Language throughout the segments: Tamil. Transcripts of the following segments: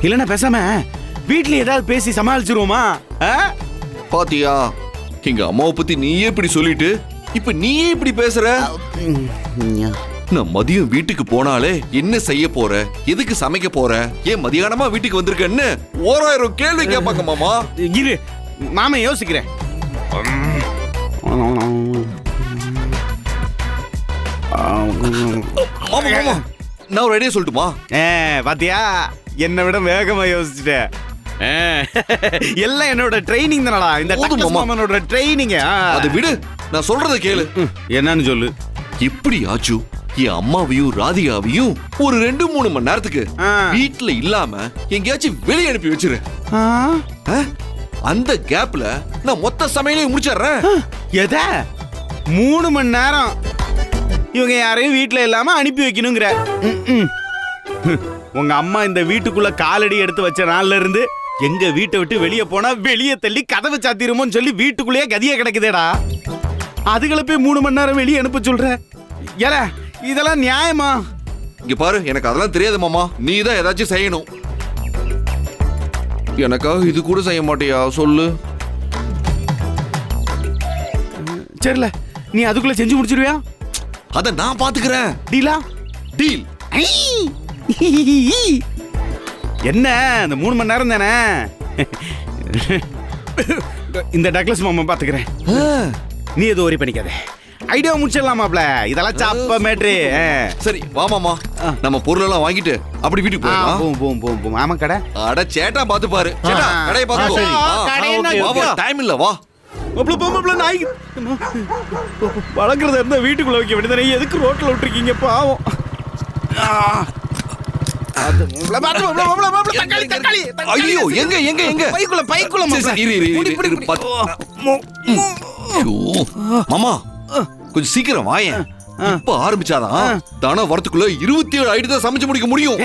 இல்லன்னா பேசாம வீட்ல ஏதாவது பேசி சமாளிச்சிருவோமா? பாத்தியா, எங்க அம்மாவை பத்தி நீயே இப்படி சொல்லிட்டு இப்ப நீயே இப்படி பேசுற. நான் மதியம் வீட்டுக்கு போனாலே என்ன செய்ய போற, எதுக்கு சமைக்க போற, ஏன் மதியானமா வீட்டுக்கு வந்திருக்கன்னு 1000 கேள்வி கேட்பாங்க மாமா. இரு மாமா யோசிக்கிறேன். நான் ஒரு ஐடியா சொல்லட்டுமா? பாத்தியா, என்னை விட வேகமா யோசிச்சுட்டேன். எல்லாம் என்னோட ட்ரைனிங் தானடா, இந்த மாமனோட ட்ரைனிங். அதை விடு, நான் சொல்றத கேளு. என்னன்னு சொல்லு. எப்படி ஆச்சு என் அம்மாவையும் ராதிகாவையும் ஒரு 2-3 மணி நேரத்துக்கு வீட்டுல இல்லாம எங்கேயாச்சும் வெளியே அனுப்பி வச்சிரு. அந்த கேப்ல நான் மொத்த சமையலையும் முடிச்சிடுறேன். எத 3 மணி நேரம் இவங்க யாரையும் வீட்டுல இல்லாம அனுப்பி வைக்கணுங்கிற? உங்க அம்மா இந்த வீட்டுக்குள்ள காலடி எடுத்து வச்ச நாள்ல இருந்து எங்க வீட்டை விட்டு வெளியே போனா வெளியே தள்ளி கதவை சாத்திருமோன்னு சொல்லி வீட்டுக்குள்ளேயே கதியா கிடக்குதேடா. அதுகளை போய் 3 மணி நேரம் வெளியே அனுப்ப சொல்ற? ஏல இதெல்லாம் நியாயமா? இங்க பாரு, எனக்கு அதெல்லாம் தெரியாது மாமா. நீ தான் ஏதாச்சும் செய்யணும். எனக்காக இது கூட செய்ய மாட்டியா சொல்லு? சரில, நீ அதுக்குள்ள செஞ்சு முடிச்சிருவியா? அத நான் பாத்துக்கிறேன். டீலா? டீல். என்ன இந்த 3 மணி நேரம் தானே? இந்த டக்ளஸ் மாமா பாத்துக்கிறேன். நீ எதுவும் ஒரி பண்ணிக்காத. ஐடியா முடிச்சிடலாமாப்ல, இதெல்லாம் சாப்ப மேட்ரு. சரி வா மாமா, நம்ம பொருள் எல்லாம் வாங்கிட்டு அப்படி வீட்டுக்கு போவோம். ஆமா கடை அட சேட்டா பாத்து பாரு. சேட்டா கடையை பாத்து. டைம் இல்ல, வா. நாய் வளர்க்கறத இருந்தா வீட்டுக்குள்ள வைக்க வேண்டியதானே, எதுக்கு ரோட்ல விட்டுருக்கீங்க பாவம்? ஐயோ, எங்க எங்க எங்க பைக்குள்ள மாமா, கொஞ்சம் சீக்கிரம் வாயேன். இப்ப ஆரம்பிச்சாதான் தானே வரத்துக்குள்ள 27 ஐடி தான் சமைச்சு முடிக்க முடியும்.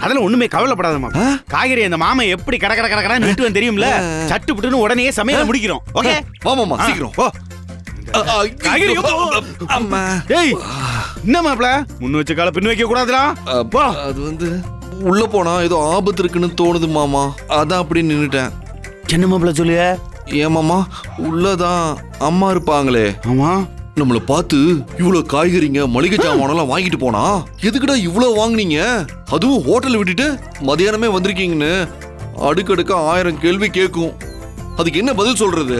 அதெல்லாம் ஒண்ணுமே கவலைப்படாதமா. காய்கறி அந்த மாமா எப்படி கடை நிட்டுவன் தெரியும்ல. சட்டு புட்டுன்னு உடனே சமையல முடிக்கிறோம். ஓகே வா மாமா, சீக்கிரம் போ. காய்கறி அம்மா, டேய் என்ன மாப்ள, முன்ன வச்ச கால பின் வைக்க கூடாதுடா. அது வந்து உள்ள போனா ஏதோ ஆபத்து இருக்குன்னு தோணுது மாமா, அதான் அப்படி நின்னுட்டேன். என்ன மாப்ள சொல்லுங்க? ஏன் மாமா, உள்ளதான் அம்மா இருப்பாங்களே. ஆமா, நம்மள பார்த்து இவ்வளவு காய்கறிங்க மளிகை சாமானெல்லாம் வாங்கிட்டு போனா எதுக்குடா இவ்வளவு வாங்குனீங்க, அதுவும் ஹோட்டல் விட்டுட்டு மதியானமே வந்திருக்கீங்கன்னு அடுக்கடுக்க 1000 கேள்வி கேட்கும். அதுக்கு என்ன பதில் சொல்றது?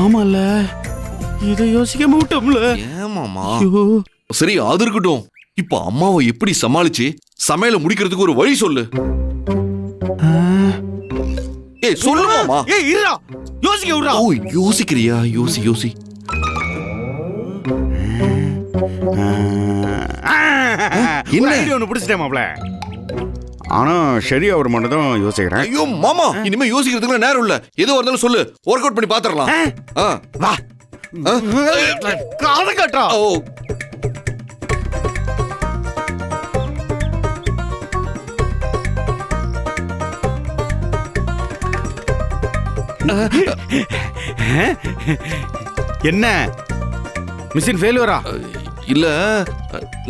ஆமால, இதை யோசிக்க மாட்டோம்ல. ஏமாமா, சரி அது இருக்கட்டும். இப்ப அம்மாவை எப்படி சமாளிச்சு சமையல முடிக்கிறதுக்கு ஒரு வழி சொல்லு. ஏய் சொல்லு மாமா. ஏய் இருடா, யோசிக்க விடுடா. ஓ யோசிக்கிறியா? யோசி. என்ன ஐடியா ஒன்னு பிடிச்சிட்டேன் மாப்ள. ஆனா சரி, அவர் மட்டும் தான் யோசிக்கிறேன். ஐயோ மாமா, இனிமே யோசிக்கிறதுக்கு நேரம் இல்ல. எது வந்தாலும் சொல்லு, ஒர்க் அவுட் பண்ணி பாத்துறலாம். வா. காது கட்டா. ஓ என்ன மிஷின் ஃபெயிலியரா? இல்ல,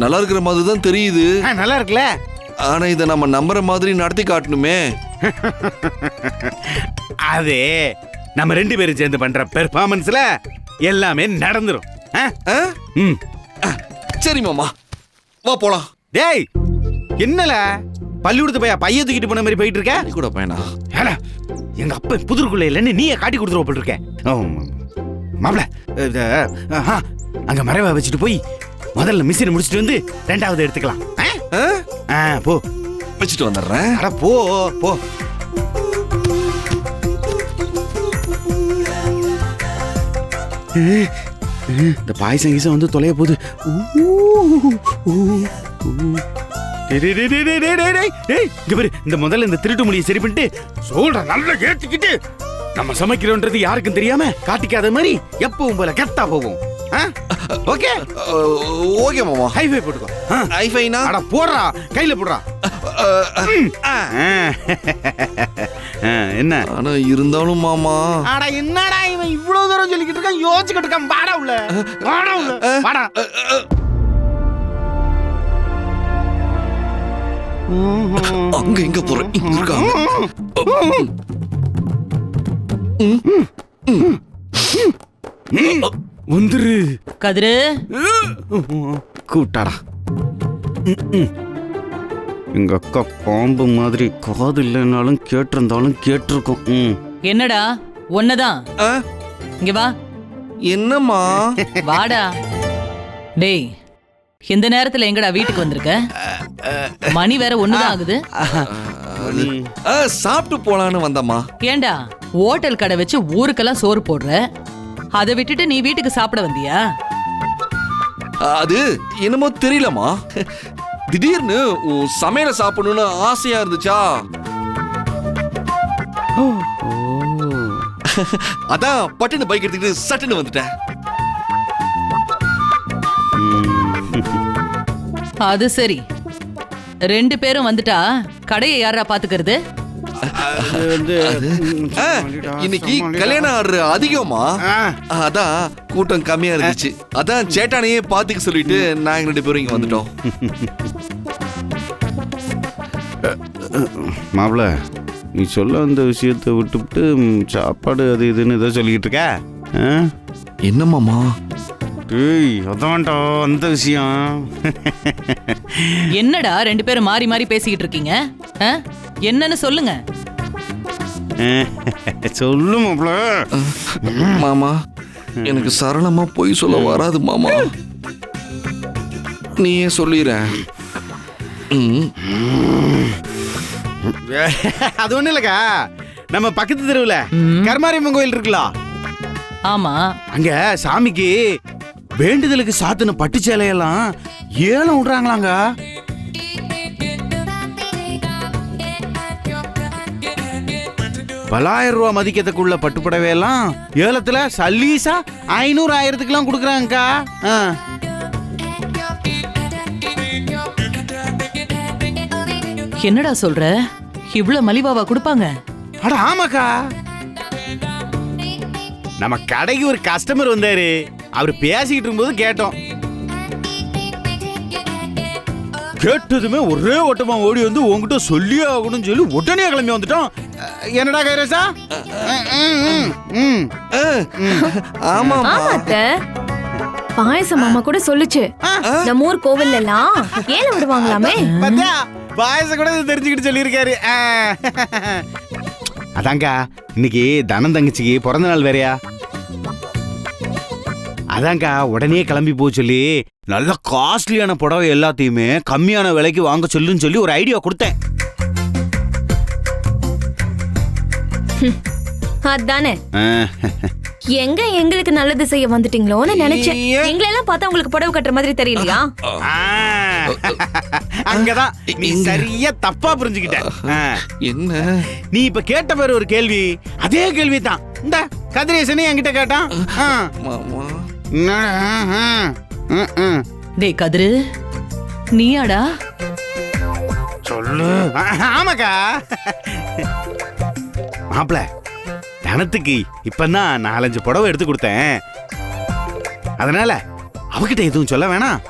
நல்லா இருக்கிற மாதிரி தான் தெரியுது. நல்லா இருக்குல்ல, ஆனா இத நம்ம நம்புற மாதிரி நடத்தி காட்டணுமே. அது நம்ம 2 பேரும் சேர்ந்து பண்ற பெர்ஃபார்மன்ஸ்ல எல்லாமே நடந்துரும். சரி மாமா, வா போலாம். டேய் என்னல பள்ளிக்கூடத்து பைய தூக்கிட்டு போன மாதிரி போயிட்டு இருக்க? கூட பையனா? எங்க அப்பா புதுருக்குள்ள இல்லைன்னு நீயே காட்டி கொடுத்துருவ போல் இருக்கேன். மாப்ள, அங்க மறைவா வச்சுட்டு போய் முதல்ல மிஷினை முடிச்சுட்டு வந்து 2வது எடுத்துக்கலாம். போ, வச்சுட்டு வந்துடுறேன். அட போ போ. இந்த பாயசம் கீசம் வந்து தொலைய போகுது. இந்த முதல்ல இந்த திருட்டு மொழியை சரி பண்ணிட்டு சொல்ற நல்லா கேட்டுக்கிட்டு நம்ம சமைக்கிறோன்றது யாருக்கும் தெரியாம காட்டிக்காத மாதிரி எப்பவும் போல கெத்தா போவோம். ஓகே ஓகே மாமா. ஹைஃபை போட்டுக்கோ. ஹைஃபைனா? அட போடுறா, கையில போடுறா. என்ன ஆனா இருந்தாலும் மாமா. அட என்னடா இவன் இவ்வளவு தூரம் சொல்லிக்கிட்டு இருக்கான், யோசிச்சுக்கிட்டு இருக்கான். வாடா உள்ள, வாடா உள்ள, வாடா. அங்க எங்க போற? இங்க இருக்காங்க. வந்துரு கதிரு, கூட்டாடா. எங்க அக்கா பாம்பு மாதிரி காது இல்லைன்னாலும் கேட்டிருந்தாலும் கேட்டிருக்கும். என்னடா ஒன்னதான்? ஆ, இங்க வா. என்னம்மா? வாடா. டேய், இந்த நேரத்துல எங்கடா வீட்டுக்கு வந்திருக்க? மணி வேற ஒண்ணுதான் ஆகுது. சாப்பிட்டு போலான்னு வந்தம்மா. ஏண்டா ஹோட்டல் கடை வச்சு ஊருக்கெல்லாம் சோறு போடுற, அதை விட்டுட்டு நீ வீட்டுக்கு சாப்பிட வந்தியா? அது என்னமோ தெரியலம்மா, திடீர்னு உன் சமையல சாப்பிடணும்னு ஆசையா இருந்துச்சா, அதான் பட்டுன்னு பைக் எடுத்துக்கிட்டு சட்டுன்னு வந்துட்டேன். அது சரி, ரெண்டு பேரும் வந்துட்டா கடையை யாரா பாத்துக்கிறது? இன்னைக்கு கல்யாண ஆர்டர் அதிகமா, அதான் கூட்டம் கம்மியா இருந்துச்சு. அதான் சேட்டானையே பாத்துக்க சொல்லிட்டு நாங்க ரெண்டு பேரும் இங்க வந்துட்டோம். மாப்பிள, நீ சொல்ல அந்த விஷயத்தை விட்டுவிட்டு சாப்பாடு அது இதுன்னு ஏதோ சொல்லிக்கிட்டு இருக்க. என்னம்மாமா? டேய், அதான்டா அந்த விஷயம். என்னடா ரெண்டு பேரும் மாறி மாறி பேசிக்கிட்டு இருக்கீங்க? என்னன்னு சொல்லுங்க. சொல்லு மாப்பிள. மாமா, எனக்கு சரளமா போய் சொல்ல வராது மாமா, நீயே சொல்லிற. அது ஒண்ணு இல்லக்கா, நம்ம பக்கத்து தெருவுல கருமாரியம்மன் கோயில் இருக்குல்ல, ஆமா, அங்க சாமிக்கு வேண்டுதலுக்கு சாத்தின பட்டு சேலையெல்லாம் ஏலம் விடுறாங்களாங்க. பல்லாயிரம் ரூபாய் மதிக்கத்துக்குள்ள பட்டுப்புடவையெல்லாம் ஏலத்துல சல்லீசா 500,000-1000-க்குலாம் கொடுக்குறாங்கக்கா. என்னடா சொல்ற? இவ்வளவு மலிவாவா கொடுப்பாங்க? அட ஆமாக்கா, நம்ம கடைக்கு ஒரு கஸ்டமர் வந்தாரு, அவர் பேசிக்கிட்டு இருக்கும்போது கேட்டோம். கேட்டதுமே ஒரே ஓட்டமா ஓடி வந்து உங்ககிட்ட சொல்லி ஆகணும்னு சொல்லி உடனே கிளம்பி வந்துட்டோம். என்னடா கைரேசா? ஆமா பாயசம் மாமா கூட சொல்லுச்சு, நம்ம ஊர் கோவில் எல்லாம் ஏல விடுவாங்களாமே. பாத்தியா, பாயசம் கூட தெரிஞ்சுக்கிட்டு சொல்லியிருக்காரு. அதாங்க, இன்னைக்கு தனம் தங்கச்சிக்கு பிறந்த நாள் வேறையா, அதாங்க உடனே கிளம்பி போக சொல்லி நல்ல காஸ்ட்லியான புடவை எல்லாத்தையுமே கம்மியான விலைக்கு வாங்க சொல்லுன்னு சொல்லி ஒரு ஐடியா கொடுத்தேன். அதானே, எங்க எங்களுக்கு நல்லது செய்ய வந்துட்டீங்களோன்னு நினைச்சேன். எங்களெல்லாம் பார்த்தா உங்களுக்கு புடவை கட்டுற மாதிரி தெரியலையா? அங்கதான் நீ சரியா தப்பா புரிஞ்சுக்கிட்ட. என்ன நீ இப்ப கேட்ட பேர் ஒரு கேள்வி, அதே கேள்வி தான் இந்த கதிரேசனே என்கிட்ட கேட்டான். டேய் கதிரு, நீயாடா? சொல்லு. ஆமாக்கா மாப்பிள, தனத்துக்கு இப்பதான் 4-5 புடவை எடுத்து கொடுத்தேன். அதனால அவகிட்ட எதுவும் சொல்ல வேணாம்.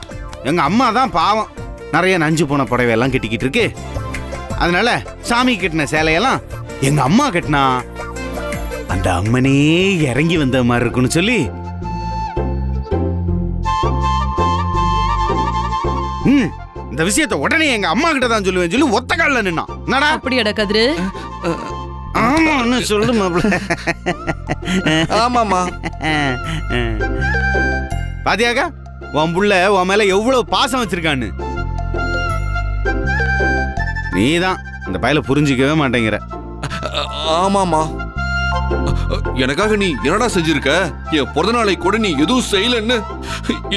எங்க அம்மா தான் பாவம் நிறைய நஞ்சு போன புடவையெல்லாம் கட்டிக்கிட்டு இருக்கு. அதனால சாமி கட்டின சேலையெல்லாம் எங்க அம்மா கட்டினா அந்த அம்மனே இறங்கி வந்த மாதிரி இருக்குன்னு சொல்லி இந்த விஷயத்தை உடனே எங்க அம்மா கிட்ட தான் சொல்லுவேன் சொல்லி ஒத்த கால்ல நின்னான். என்னடா அப்படியாடா கதிரு? ஆமா சொல்லு மாப்பிள. ஆமாமா. பாத்தியாக்கா, உன் புள்ள உன் மேல எவ்வளவு பாசம் வச்சிருக்கான்னு. நீதான் இந்த பையல புரிஞ்சிக்கவே மாட்டேங்கிற. ஆமாமா, எனக்காக நீ என்னடா செஞ்சிருக்க? என் பிறந்த நாளை கூட நீ எதுவும் செய்யலன்னு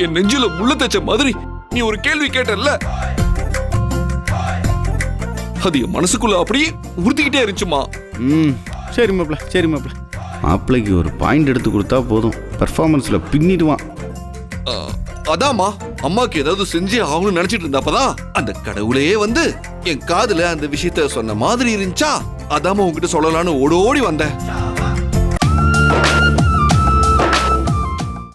என் நெஞ்சில முள்ள தச்ச மாதிரி நீ ஒரு கேள்வி கேட்டல்ல, அது என் மனசுக்குள்ள அப்படியே உறுத்திக்கிட்டே இருந்துச்சுமா. சரி மாப்பிள, சரி மாப்பிள. மாப்பிளைக்கு ஒரு பாயிண்ட் எடுத்து கொடுத்தா போதும், பெர்ஃபார்மன்ஸ்ல பின்னிடுவான். அதாமா, அம்மாக்கு ஏதாவது செஞ்சு ஆகணும்னு நினைச்சிட்டு இருந்தப்பதான் அந்த கடவுளே வந்து என் காதுல அந்த விஷயத்த சொன்ன மாதிரி இருந்துச்சா, அதாம உங்ககிட்ட சொல்லலான்னு ஓடோடி வந்தேன்.